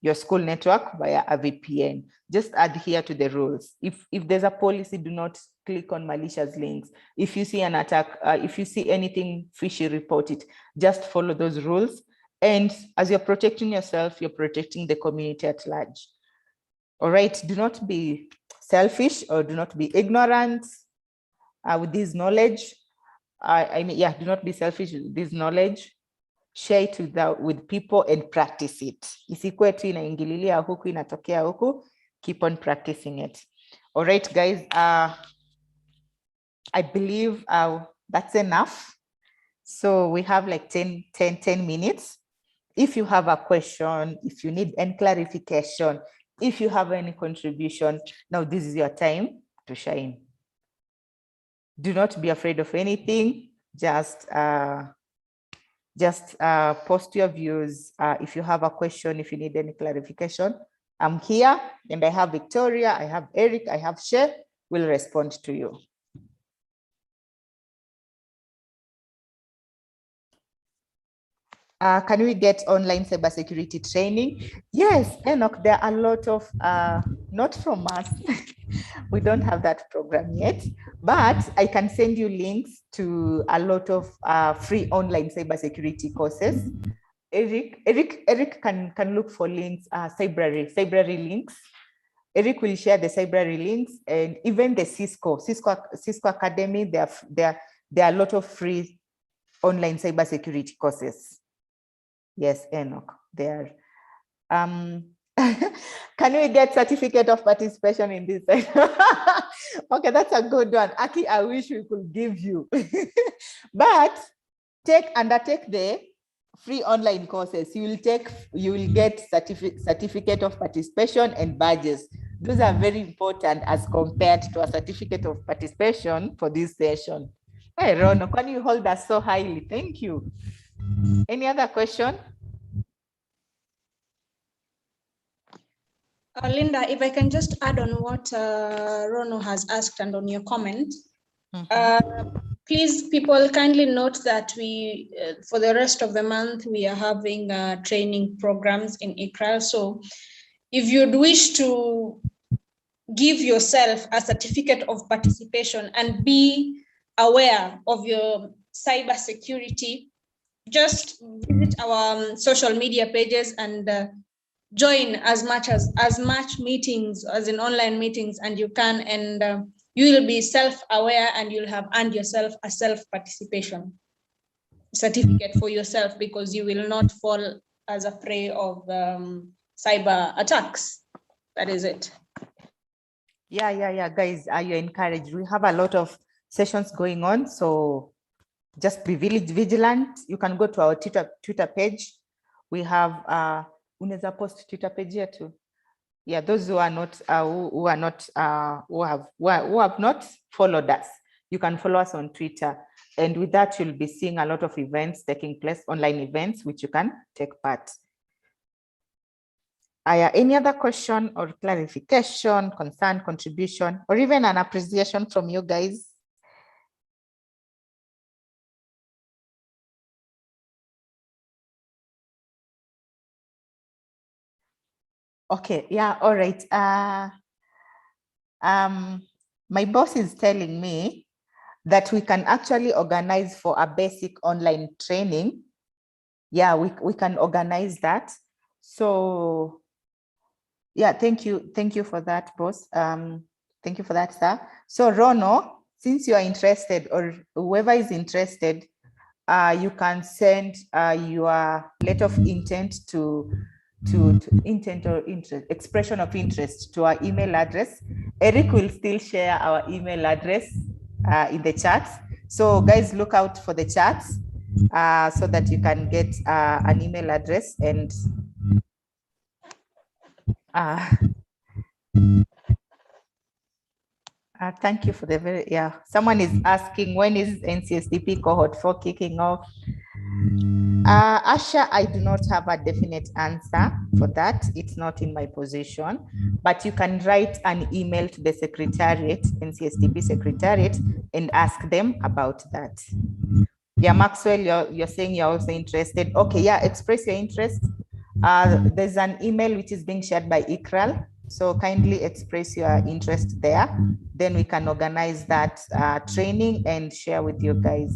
your school network via a VPN. Just adhere to the rules. If there's a policy, do not click on malicious links. If you see an attack, if you see anything fishy, report it. Just follow those rules. And as you're protecting yourself, you're protecting the community at large. All right, do not be selfish, or do not be ignorant with this knowledge. Do not be selfish with this knowledge. Share it with people and practice it. Isikuwe tu inaingililia huku, inatokea huku. Keep on practicing it. All right, guys. I believe that's enough. So we have like 10 minutes. If you have a question, if you need any clarification, if you have any contribution, now this is your time to shine. Do not be afraid of anything. Just just post your views. If you have a question, if you need any clarification, I'm here, and I have Victoria, I have Eric, I have Shay, will respond to you. Can we get online cybersecurity training? Yes, Enoch, there are a lot of, not from us, we don't have that program yet, but I can send you links to a lot of free online cybersecurity courses. Eric can look for links, cybrary links. Eric will share the cybrary links, and even the Cisco Academy, there are a lot of free online cybersecurity courses. Yes, Enoch, there. Can we get certificate of participation in this? Okay, that's a good one. Aki, I wish we could give you. But undertake the free online courses. You will get certificate of participation and badges. Those are very important as compared to a certificate of participation for this session. Hey, Rono, can you hold us so highly? Thank you. Any other question? Linda, if I can just add on what Rono has asked and on your comment. Please, people, kindly note that we, for the rest of the month, we are having training programs in eKRAAL. So if you'd wish to give yourself a certificate of participation and be aware of your cybersecurity, just visit our social media pages and join as much meetings as in online meetings and you can, and you will be self-aware and you'll have earned yourself a self-participation certificate for yourself, because you will not fall as a prey of cyber attacks. That is it. Yeah, guys, you're encouraged. We have a lot of sessions going on, so just be vigilant. You can go to our Twitter page. We have unaweza post Twitter page here too. Yeah, those who are not who have not followed us, you can follow us on Twitter, and with that you'll be seeing a lot of events taking place, online events, which you can take part. Any other question or clarification, concern, contribution, or even an appreciation from you guys? Okay, yeah, all right. My boss is telling me that we can actually organize for a basic online training. Yeah, we can organize that. So yeah, thank you for that, boss. Thank you for that, sir. So Rono, since you are interested, or whoever is interested, you can send your letter of intent to intent or interest, expression of interest, to our email address. Eric will still share our email address in the chat. So guys, look out for the chats so that you can get an email address. And thank you for the very, someone is asking, when is NCSDP cohort 4 kicking off? Asha, I do not have a definite answer for that. It's not in my position, but you can write an email to the Secretariat, NCSDP Secretariat, and ask them about that. Yeah, Maxwell, you're saying you're also interested. Okay, yeah, express your interest. There's an email which is being shared by eKRAAL, so kindly express your interest there. Then we can organize that training and share with you guys.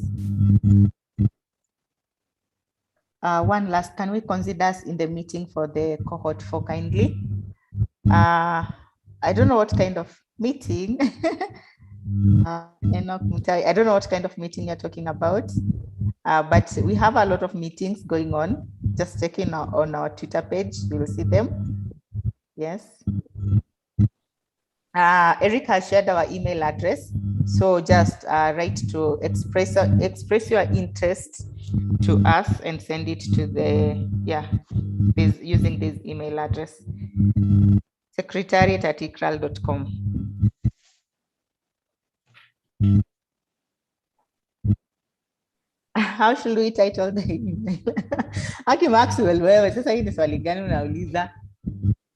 One last, can we consider us in the meeting for the cohort 4 kindly? I don't know what kind of meeting. I don't know what kind of meeting you're talking about, but we have a lot of meetings going on. Just checking on our Twitter page, you will see them. Yes. Eric has shared our email address, so just write to express your interest to us and send it to the using this email address, secretariat@ekraal.com. How should we title the email? Aki Maxwell, wewe sasa hii ni swali gani unauliza?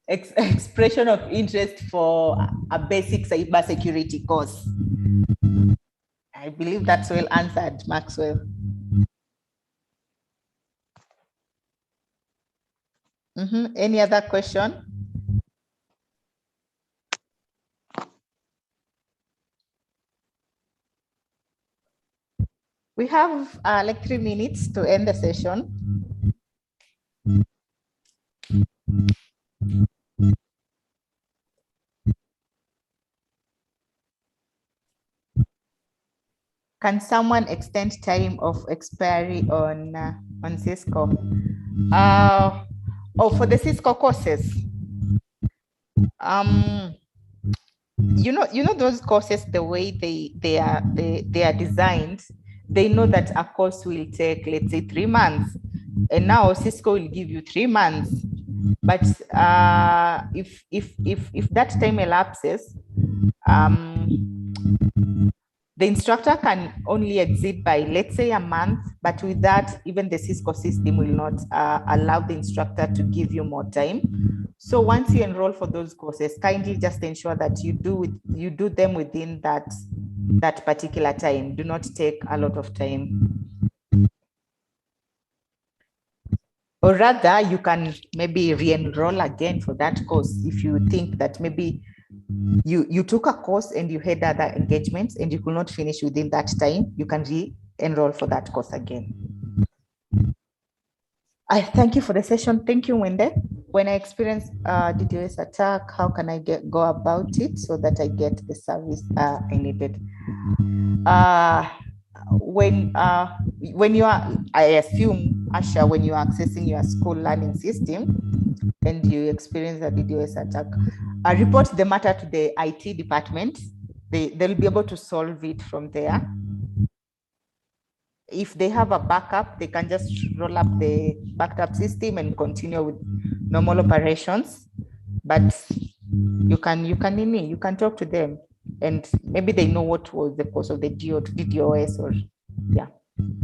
Expression of interest for a basic cybersecurity course. I believe that's well answered, Maxwell. Any other question? We have like 3 minutes to end the session. Can someone extend time of expiry on Cisco? For the Cisco courses. You know those courses, the way they are designed, they know that a course will take, let's say, 3 months, and now Cisco will give you 3 months. But if that time elapses, the instructor can only exit by, let's say, a month, but with that, even the Cisco system will not allow the instructor to give you more time. So once you enroll for those courses, kindly just ensure that you do them within that particular time. Do not take a lot of time. Or rather, you can maybe re-enroll again for that course if you think that maybe you took a course and you had other engagements and you could not finish within that time. You can re-enroll for that course again. I thank you for the session. Thank you, Wende. When I experience DDoS attack, how can I go about it so that I get the service I needed? When you are, I assume, Asha, when you are accessing your school learning system and you experience a DDoS attack, report the matter to the IT department. They'll be able to solve it from there. If they have a backup, they can just roll up the backup system and continue with normal operations. But you can talk to them, and maybe they know what was the cause of the DDoS, or yeah.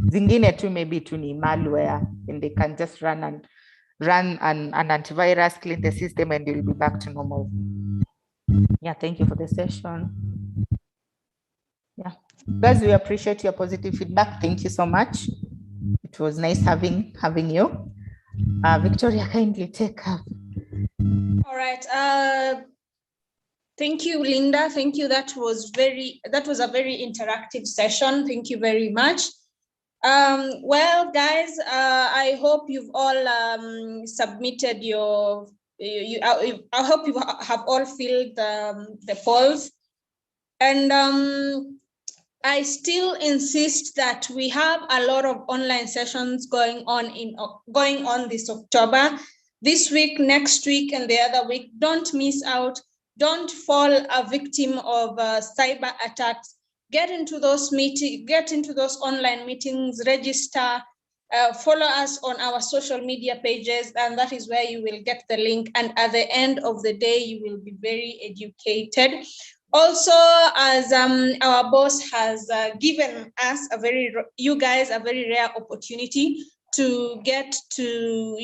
Zingine tu maybe tu ni malware, and they can just run an antivirus, clean the system, and you'll be back to normal. Yeah, thank you for the session. Yeah, guys, we appreciate your positive feedback. Thank you so much. It was nice having you. Victoria, kindly take up. All right. Thank you, Linda. Thank you. That was a very interactive session. Thank you very much. Well, guys, I hope you've all submitted your. I hope you have all filled the polls, and I still insist that we have a lot of online sessions going on this October, this week, next week, and the other week. Don't miss out. Don't fall a victim of cyber attacks. Get into those meetings, get into those online meetings, register, follow us on our social media pages, and that is where you will get the link. And at the end of the day, you will be very educated. Also, as our boss has given us you guys a very rare opportunity to get to,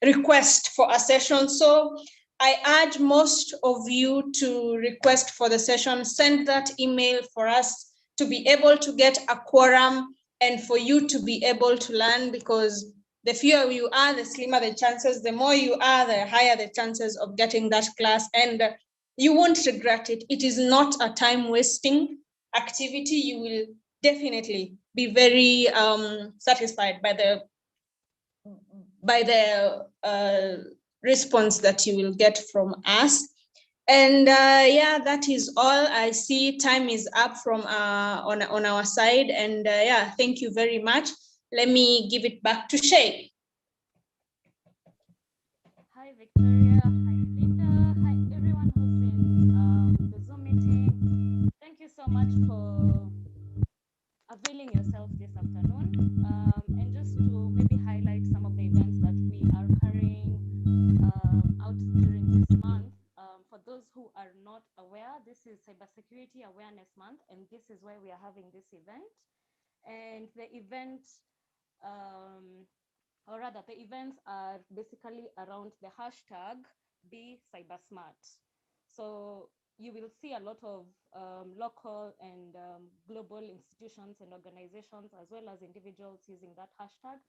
request for a session. So I urge most of you to request for the session, send that email for us to be able to get a quorum and for you to be able to learn, because the fewer you are, the slimmer the chances. The more you are, the higher the chances of getting that class, and you won't regret it. It is not a time-wasting activity. You will definitely be very satisfied by the response that you will get from us. And yeah, that is all. I see time is up from on our side, and yeah, thank you very much. Let me give it back to Shay. Hi, Victoria. Hi, Linda. Hi, everyone who's in the Zoom meeting. Thank you so much for availing yourself this afternoon. And just to maybe highlight some of the events that we are carrying out during this month. For those who are not aware, this is Cybersecurity Awareness Month, and this is why we are having this event. And the event, or rather the events are basically around the hashtag #BeCybersmart. So you will see a lot of local and global institutions and organizations, as well as individuals using that hashtag.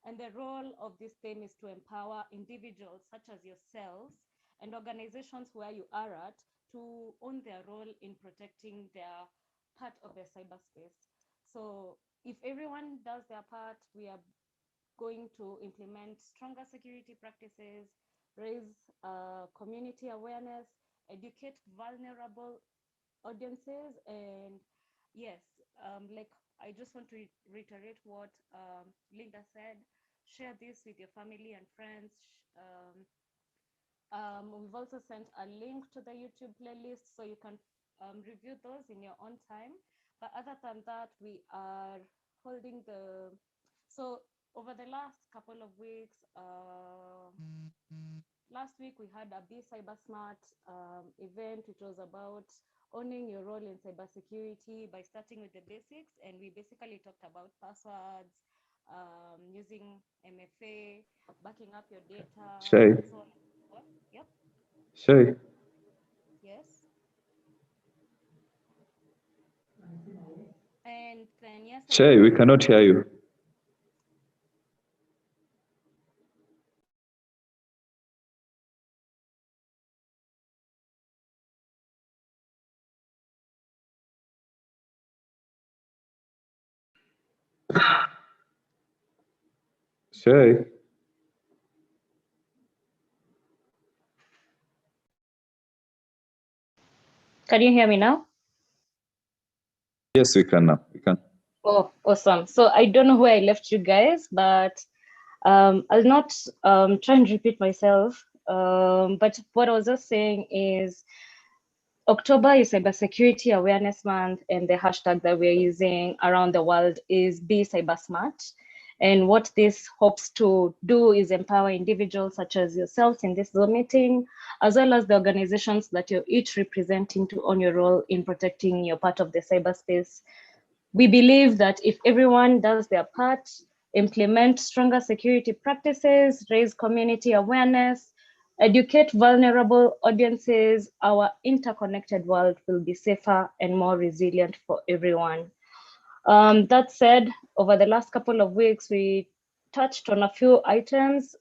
And the role of this theme is to empower individuals such as yourselves and organizations where you are at to own their role in protecting their part of the cyberspace. So if everyone does their part, we are going to implement stronger security practices, raise community awareness, educate vulnerable audiences, and yes, like I just want to reiterate what Linda said. Share this with your family and friends. We've also sent a link to the YouTube playlist so you can review those in your own time. But other than that, we are holding so over the last couple of weeks, last week we had a Be Cybersmart event, which was about owning your role in cybersecurity by starting with the basics. And we basically talked about passwords, using MFA, backing up your data. Shay. So on. Yep. Shay. Yes. And then yes. Shay, we cannot hear you. Shay. Can you hear me now? Yes, we can now. We can. Oh, awesome. So I don't know where I left you guys, but I'll not try and repeat myself. But what I was just saying is October is Cybersecurity Awareness Month, and the hashtag that we're using around the world is Be Cybersmart. And what this hopes to do is empower individuals such as yourselves in this Zoom meeting, as well as the organizations that you're each representing to own your role in protecting your part of the cyberspace. We believe that if everyone does their part, implement stronger security practices, raise community awareness, educate vulnerable audiences, our interconnected world will be safer and more resilient for everyone. That said, over the last couple of weeks, we touched on a few items.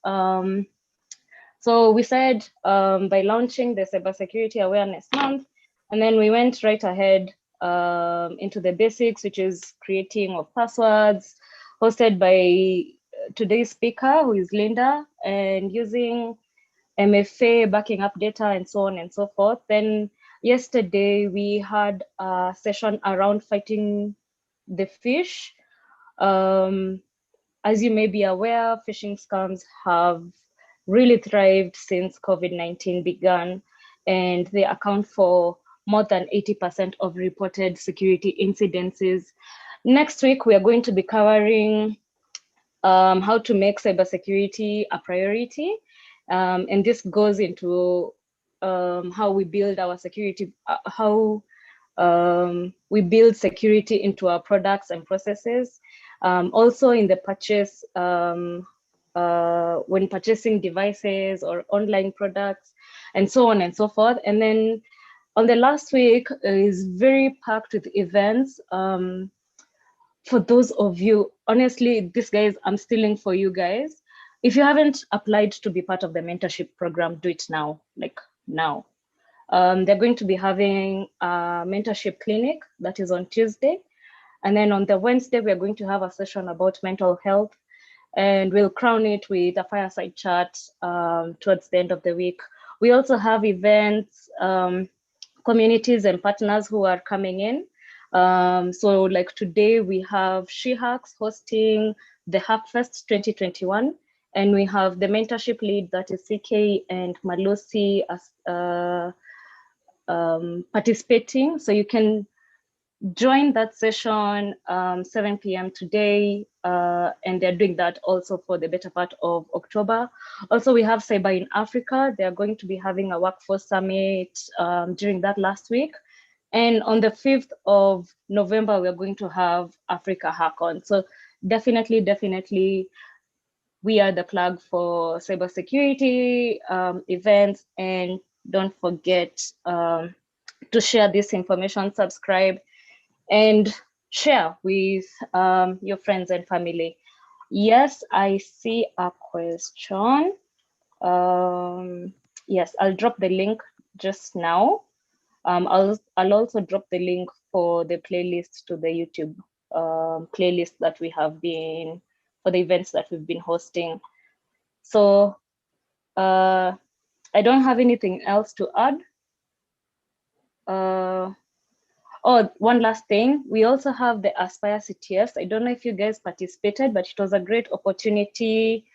So we said by launching the Cybersecurity Awareness Month, and then we went right ahead into the basics, which is creating of passwords, hosted by today's speaker, who is Linda, and using MFA, backing up data, and so on and so forth. Then yesterday, we had a session around fighting the fish. As you may be aware, phishing scams have really thrived since COVID-19 began, and they account for more than 80% of reported security incidences. Next week, we are going to be covering how to make cybersecurity a priority. And this goes into how we build our security, how we build security into our products and processes. Also in the purchase, when purchasing devices or online products, and so on and so forth. And then on the last week is very packed with events. For those of you, honestly, these guys, I'm stealing for you guys. If you haven't applied to be part of the mentorship program, do it now, like now. They're going to be having a mentorship clinic that is on Tuesday. And then on the Wednesday, we're going to have a session about mental health, and we'll crown it with a fireside chat towards the end of the week. We also have events, communities and partners who are coming in. So like today we have SheHacks hosting the Hackfest 2021, and we have the mentorship lead, that is CK and Malusi, as participating. So you can join that session 7 p.m. today, and they're doing that also for the better part of October. Also, we have Cyber in Africa. They're going to be having a workforce summit during that last week. And on the 5th of November, we're going to have Africa Hackon. So definitely, we are the plug for cybersecurity events. And don't forget to share this information, subscribe, and share with your friends and family. Yes, I see a question. Yes, I'll drop the link just now. I'll also drop the link for the playlist to the YouTube playlist that we have been, for the events that we've been hosting. So I don't have anything else to add. Oh, one last thing. We also have the Aspire CTFs. I don't know if you guys participated, but it was a great opportunity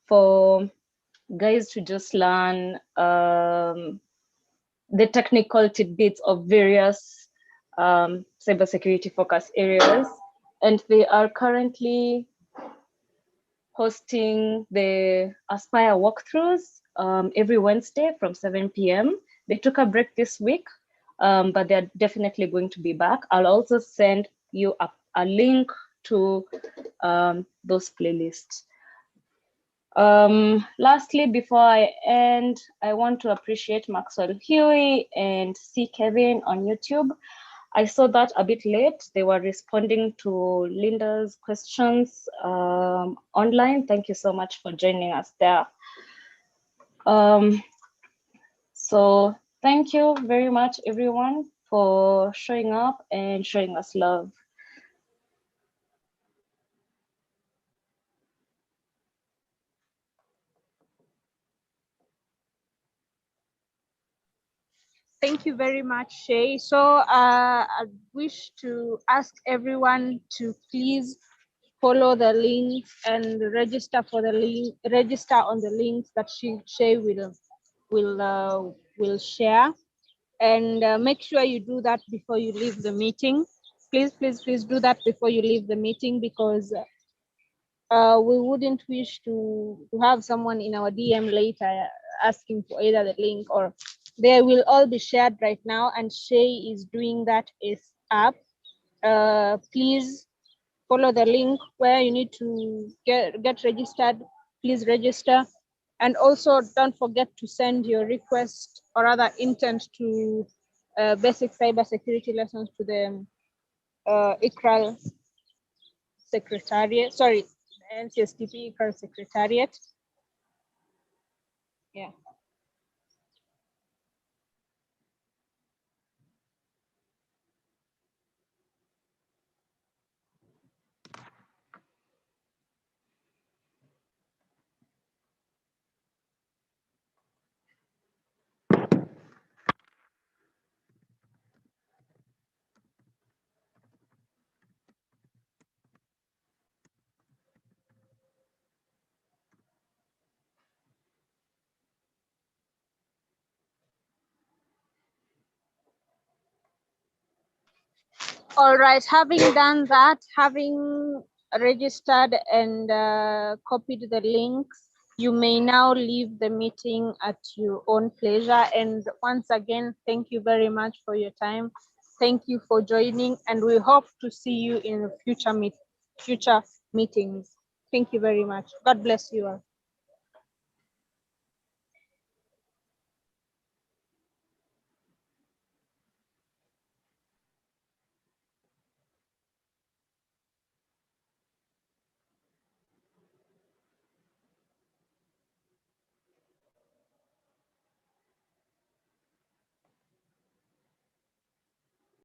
for guys to just learn the technical tidbits of various cybersecurity focus areas. And they are currently hosting the Aspire walkthroughs every Wednesday from 7 p.m. They took a break this week, but they're definitely going to be back. I'll also send you a link to those playlists. Lastly, before I end, I want to appreciate Maxwell Huey and C. Kevin on YouTube. I saw that a bit late. They were responding to Linda's questions online. Thank you so much for joining us there. So thank you very much, everyone, for showing up and showing us love. Thank you very much, Shay. So I wish to ask everyone to please follow the links and register for the link, register on the links that Shay will share, and make sure you do that before you leave the meeting. Please do that before you leave the meeting, because we wouldn't wish to have someone in our DM later asking for either the link, or they will all be shared right now, and Shay is doing that ASAP. Please follow the link where you need to get registered. Please register, and also don't forget to send your request or other intent to basic cybersecurity lessons to the eKRAAL secretariat. Sorry, NCSTP eKRAAL secretariat. Yeah. All right, having done that, having registered and copied the links, you may now leave the meeting at your own pleasure. And once again, thank you very much for your time. Thank you for joining, and we hope to see you in future meetings. Thank you very much. God bless you all.